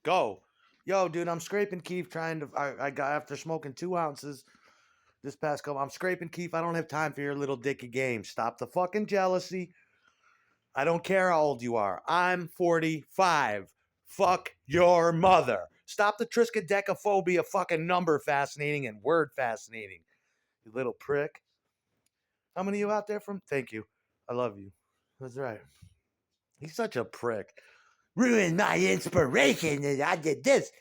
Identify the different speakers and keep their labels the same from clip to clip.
Speaker 1: Go. Yo, dude, I'm scraping Keith trying to. I got after smoking 2 ounces this past couple. I'm scraping Keith. I don't have time for your little dicky game. Stop the fucking jealousy. I don't care how old you are. I'm 45. Fuck your mother. Stop the triskaidekaphobia fucking number fascinating and word fascinating. You little prick. How many of you out there from? Thank you. I love you. That's right. He's such a prick. Ruined my inspiration and I did this.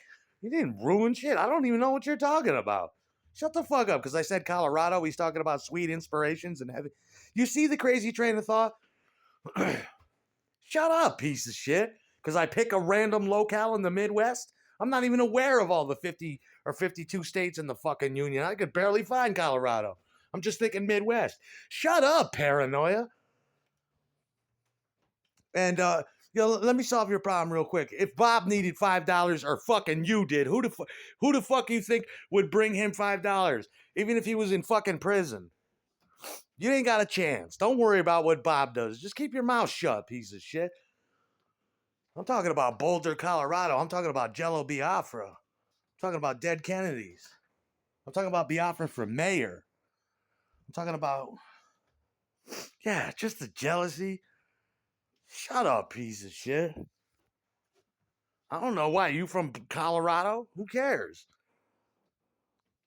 Speaker 1: You didn't ruin shit. I don't even know what you're talking about. Shut the fuck up because I said Colorado. He's talking about sweet inspirations and heavy. You see the crazy train of thought? Shut up, piece of shit. Because I pick a random locale in the Midwest. I'm not even aware of all the 50 or 52 states in the fucking union. I could barely find Colorado. I'm just thinking Midwest. Shut up, paranoia. And let me solve your problem real quick. If Bob needed $5 or fucking you did, who the fuck you think would bring him $5? Even if he was in fucking prison. You ain't got a chance. Don't worry about what Bob does. Just keep your mouth shut, piece of shit. I'm talking about Boulder, Colorado. I'm talking about Jello Biafra. I'm talking about dead Kennedys. I'm talking about Biafra for mayor. I'm talking about, yeah, just the jealousy. Shut up, piece of shit. I don't know why. You from Colorado? Who cares?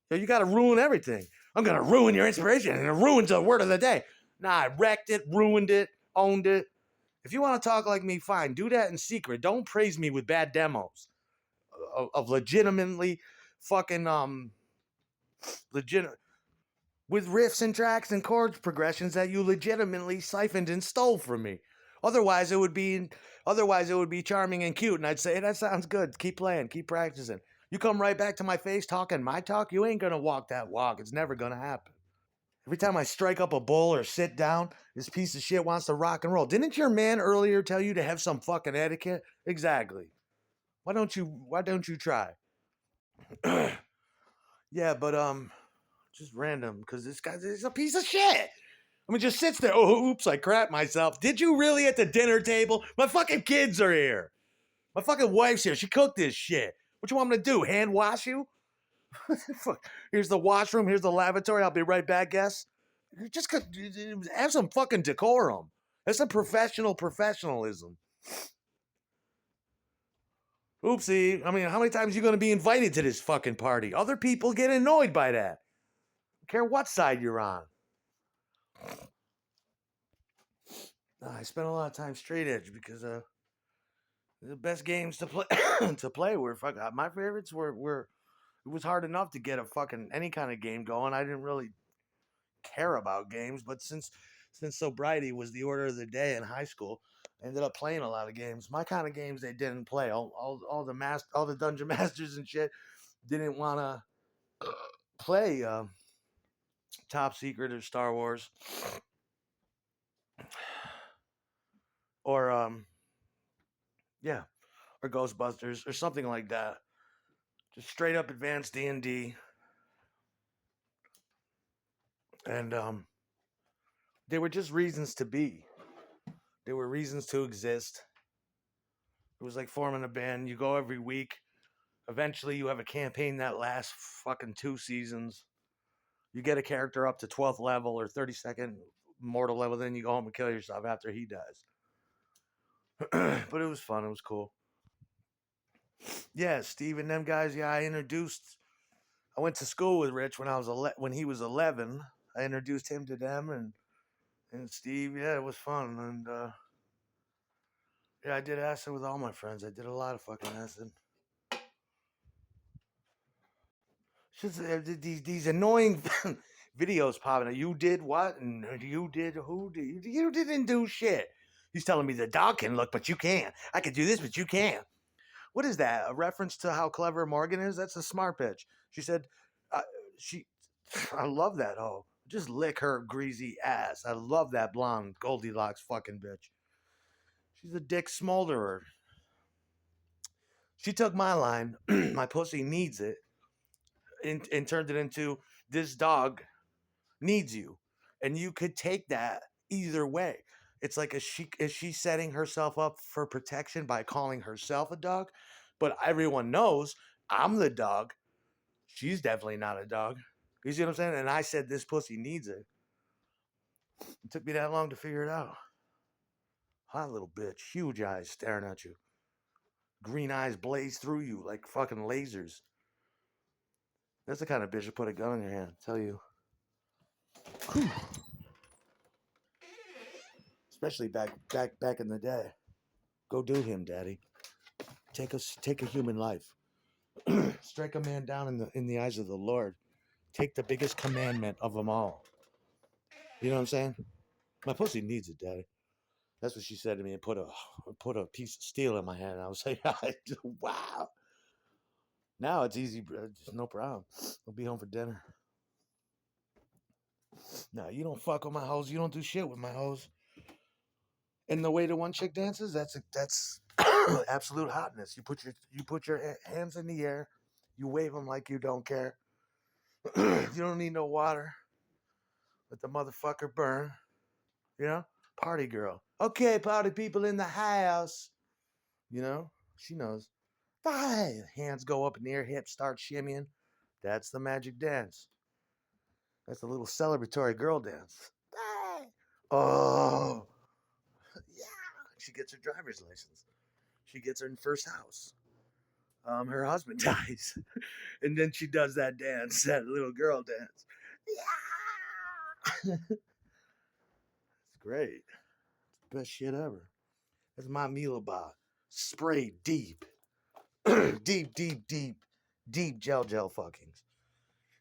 Speaker 1: So you got to ruin everything. I'm going to ruin your inspiration, and it ruins the word of the day. Nah, I wrecked it, ruined it, owned it. If you want to talk like me, fine. Do that in secret. Don't praise me with bad demos of legitimately fucking legit with riffs and tracks and chord progressions that you legitimately siphoned and stole from me. Otherwise, it would be charming and cute, and I'd say that sounds good. Keep playing, keep practicing. You come right back to my face talking my talk, you ain't gonna walk that walk. It's never gonna happen. Every time I strike up a bull or sit down, this piece of shit wants to rock and roll. Didn't your man earlier tell you to have some fucking etiquette? Exactly. Why don't you try? Yeah, but just random, because this guy's a piece of shit. I mean, just sits there. Oh, oops, I crap myself. Did you really at the dinner table? My fucking kids are here. My fucking wife's here. She cooked this shit. What you want me to do? Hand wash you? Here's the washroom. Here's the lavatory. I'll be right back, guess. Just have some fucking decorum. That's some professionalism. Oopsie. I mean, how many times are you going to be invited to this fucking party? Other people get annoyed by that. Don't care what side you're on. I spent a lot of time straight edge because the best games to play to play were fuck. My favorites were. It was hard enough to get a fucking any kind of game going. I didn't really care about games, but since sobriety was the order of the day in high school, I ended up playing a lot of games. My kind of games they didn't play. All the dungeon masters and shit didn't want to play Top Secret or Star Wars or yeah, or Ghostbusters or something like that. Just straight up advanced D&D, and they were just reasons to be. They were reasons to exist. It was like forming a band. You go every week. Eventually, you have a campaign that lasts fucking 2 seasons. You get a character up to 12th level or 32nd mortal level, then you go home and kill yourself after he dies. But it was fun. It was cool. Yeah, Steve and them guys. Yeah, I went to school with Rich when he was 11. I introduced him to them and Steve. Yeah, it was fun. And yeah, I did acid with all my friends. I did a lot of fucking acid. Just these annoying videos popping up. You did what? And you did who? You didn't do shit. He's telling me the dog can look, but you can't. I can do this, but you can't. What is that? A reference to how clever Morgan is? That's a smart bitch. She said, uh, she. I love that hoe. Just lick her greasy ass. I love that blonde Goldilocks fucking bitch. She's a dick smolderer. She took my line. My pussy needs it, and turned it into this dog needs you. And you could take that either way. It's like is she setting herself up for protection by calling herself a dog? But everyone knows I'm the dog. She's definitely not a dog. You see what I'm saying? And I said this pussy needs it. It took me that long to figure it out. Hot little bitch, huge eyes staring at you. Green eyes blaze through you like fucking lasers. That's the kind of bitch that put a gun in your hand. I tell you. Whew. Especially back in the day. Go do him, daddy. Take a human life. Strike a man down in the eyes of the Lord. Take the biggest commandment of them all. You know what I'm saying? My pussy needs it, daddy. That's what she said to me, and put a piece of steel in my hand. I was like, wow. Now it's easy, bro. Just no problem. I'll be home for dinner. No, you don't fuck with my hoes. You don't do shit with my hoes. And the way the one chick dances, that's absolute hotness. You put your hands in the air, you wave them like you don't care. You don't need no water. Let the motherfucker burn. You know, party girl. Okay, party people in the house. You know, she knows. Bye. Hands go up in the air, hips start shimmying. That's the magic dance. That's a little celebratory girl dance. Bye. Oh, yeah. She gets her driver's license. She gets her first house. Her husband dies, and then she does that dance, that little girl dance. Yeah, it's great. It's the best shit ever. That's my Milaba. Spray deep, deep gel fuckings.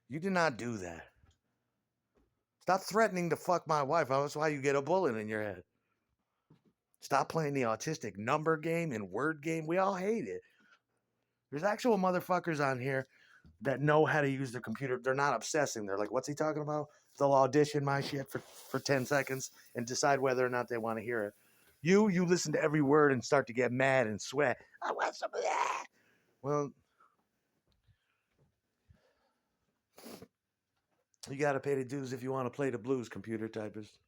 Speaker 1: You did not do that. Stop threatening to fuck my wife. That's why you get a bullet in your head. Stop playing the autistic number game and word game. We all hate it. There's actual motherfuckers on here that know how to use the computer. They're not obsessing. They're like, what's he talking about? They'll audition my shit for 10 seconds and decide whether or not they want to hear it. You listen to every word and start to get mad and sweat. I want some of that. Well, you got to pay the dues if you want to play the blues, computer typist.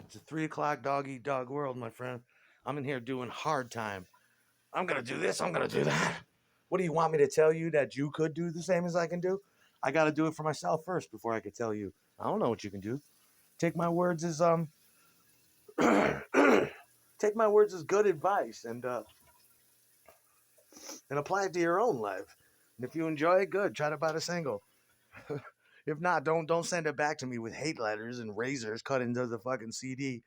Speaker 1: It's a 3 o'clock dog eat dog world, my friend. I'm in here doing hard time. I'm going to do this. I'm going to do that. What do you want me to tell you that you could do the same as I can do? I got to do it for myself first before I could tell you. I don't know what you can do. Take my words as take my words as good advice and apply it to your own life. And if you enjoy it, good. Try to buy the single. If not, don't send it back to me with hate letters and razors cut into the fucking CD.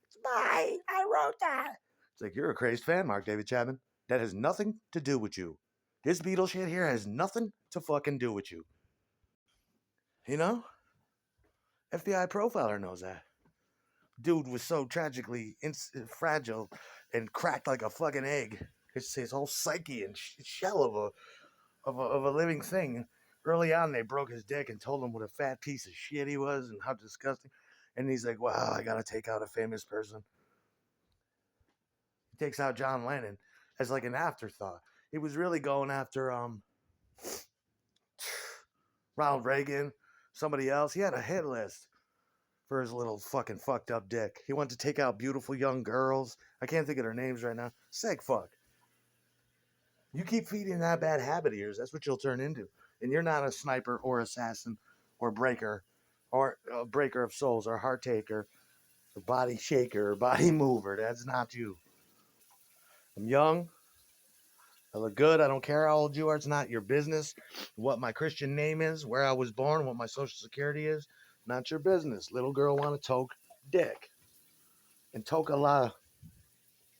Speaker 1: It's mine. I wrote that. It's like, you're a crazed fan, Mark David Chapman. That has nothing to do with you. This Beatle shit here has nothing to fucking do with you. You know? FBI profiler knows that. Dude was so tragically fragile and cracked like a fucking egg. His whole psyche and shell of a living thing. Early on, they broke his dick and told him what a fat piece of shit he was and how disgusting. And he's like, wow, I gotta take out a famous person. He takes out John Lennon as like an afterthought. He was really going after Ronald Reagan, somebody else. He had a hit list for his little fucking fucked up dick. He wanted to take out beautiful young girls. I can't think of their names right now. Seg fuck. You keep feeding that bad habit of yours, that's what you'll turn into. And you're not a sniper or assassin or breaker or a breaker of souls or heart taker or body shaker or body mover. That's not you. I'm young. I look good. I don't care how old you are. It's not your business. What my Christian name is, where I was born, what my social security is. Not your business. Little girl want to toke dick. And toke a la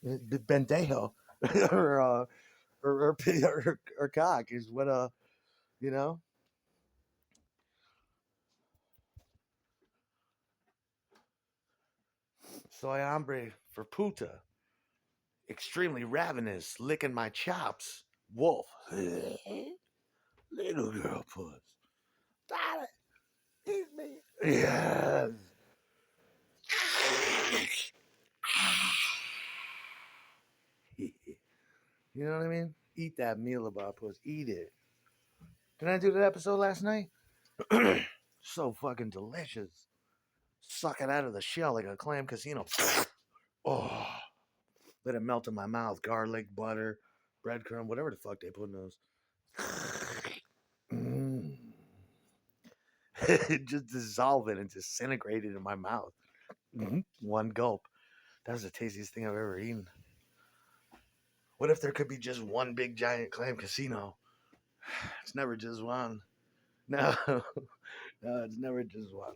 Speaker 1: bendejo or cock is what you know. Soy hombre for puta. Extremely ravenous, licking my chops. Wolf. Little girl puss. Daddy, eat me. Yes. You know what I mean? Eat that meal about puss. Eat it. Did I do that episode last night? So fucking delicious. Suck it out of the shell like a clam casino. Oh, let it melt in my mouth. Garlic, butter, breadcrumb, whatever the fuck they put in those. Mm. Just dissolve it and disintegrate it in my mouth. One gulp. That was the tastiest thing I've ever eaten. What if there could be just one big giant clam casino? It's never just one. No, no, it's never just one.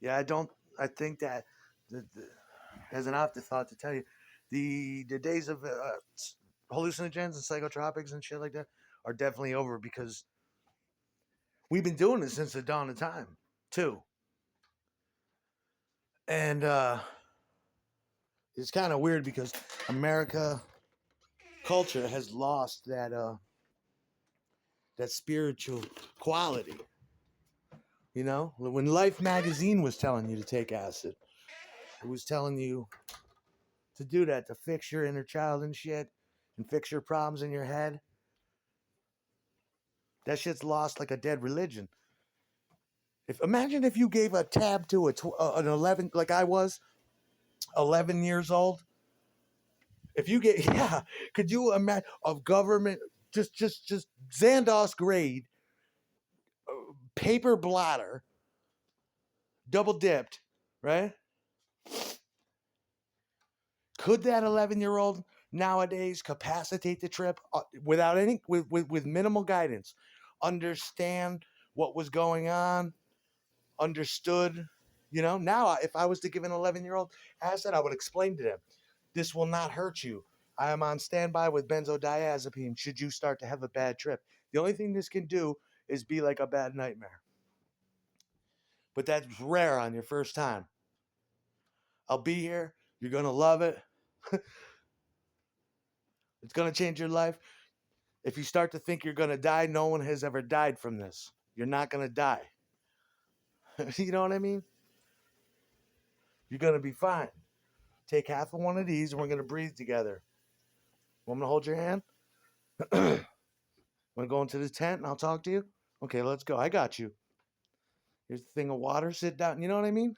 Speaker 1: Yeah, I don't. I think that as an afterthought to tell you, the days of hallucinogens and psychotropics and shit like that are definitely over because we've been doing it since the dawn of time, too. And it's kind of weird because America culture has lost that spiritual quality. You know, when Life magazine was telling you to take acid, it was telling you to do that to fix your inner child and shit and fix your problems in your head. That shit's lost like a dead religion. If imagine if you gave a tab to an 11 like I was 11 years old. If you get yeah, could you imagine of government just Xandos grade paper blotter double dipped, right? Could that 11-year-old nowadays capacitate the trip without any with minimal guidance, understand what was going on, understood, you know? Now if I was to give an 11-year-old acid, I would explain to them, this will not hurt you. I am on standby with benzodiazepine should you start to have a bad trip. The only thing this can do is be like a bad nightmare. But that's rare on your first time. I'll be here. You're going to love it. It's going to change your life. If you start to think you're going to die, no one has ever died from this. You're not going to die. You know what I mean? You're going to be fine. Take half of one of these and we're going to breathe together. Want me to hold your hand? Want to go into the tent and I'll talk to you? Okay, let's go. I got you. Here's the thing of water. Sit down. You know what I mean?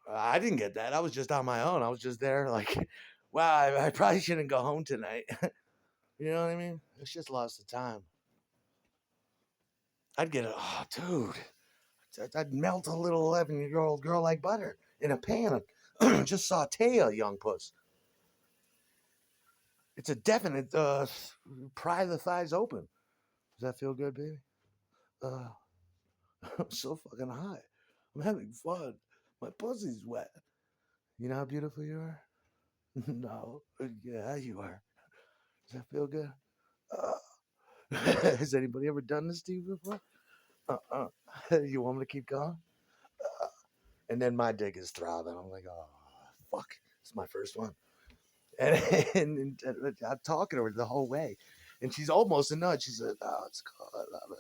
Speaker 1: I didn't get that. I was just on my own. I was just there like, wow, I probably shouldn't go home tonight. You know what I mean? It's just lost the time. I'd get it. Oh, dude. I'd melt a little 11-year-old girl like butter in a pan. Just saute a young puss. It's a definite pry the thighs open. Does that feel good, baby? Uh, I'm so fucking hot. I'm having fun. My pussy's wet. You know how beautiful you are? No. Yeah, you are. Does that feel good? Has anybody ever done this to you before? Uh-uh. You want me to keep going? And then my dick is throbbing. I'm like, oh, fuck. It's my first one. And, I'm talking to her the whole way. And she's almost a nut. She said, oh, it's cool. I love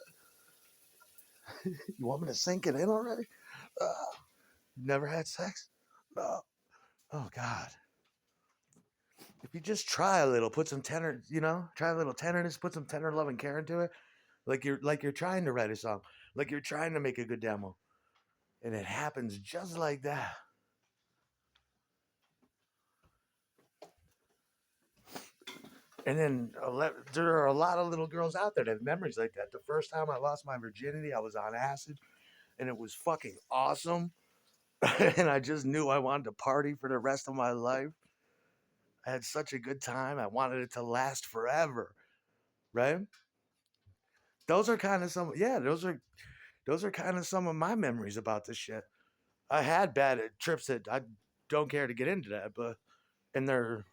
Speaker 1: it. You want me to sink it in already? Never had sex? No. Oh, God. If you just try a little, put some tender, try a little tenderness, put some tender love and care into it. Like you're trying to write a song. Like you're trying to make a good demo. And it happens just like that. And then there are a lot of little girls out there that have memories like that. The first time I lost my virginity, I was on acid, and it was fucking awesome. And I just knew I wanted to party for the rest of my life. I had such a good time. I wanted it to last forever, right? Those are kind of some, yeah, those are kind of some of my memories about this shit. I had bad trips that I don't care to get into that, but and they're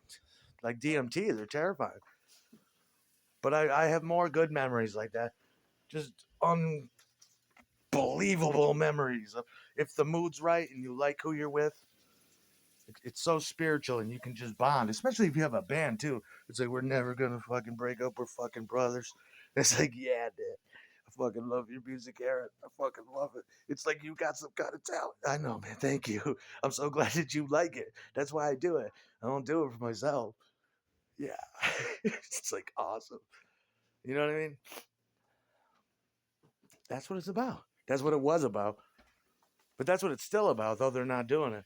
Speaker 1: like DMT, they're terrifying. But I have more good memories like that. Just unbelievable memories of if the mood's right and you like who you're with. It's so spiritual and you can just bond, especially if you have a band too. It's like, we're never gonna fucking break up. We're fucking brothers. It's like, yeah, dude. I fucking love your music, Aaron. I fucking love it. It's like you got some kind of talent. I know, man. Thank you. I'm so glad that you like it. That's why I do it. I don't do it for myself. Yeah. It's like awesome. You know what I mean? That's what it's about. That's what it was about. But that's what it's still about, though they're not doing it.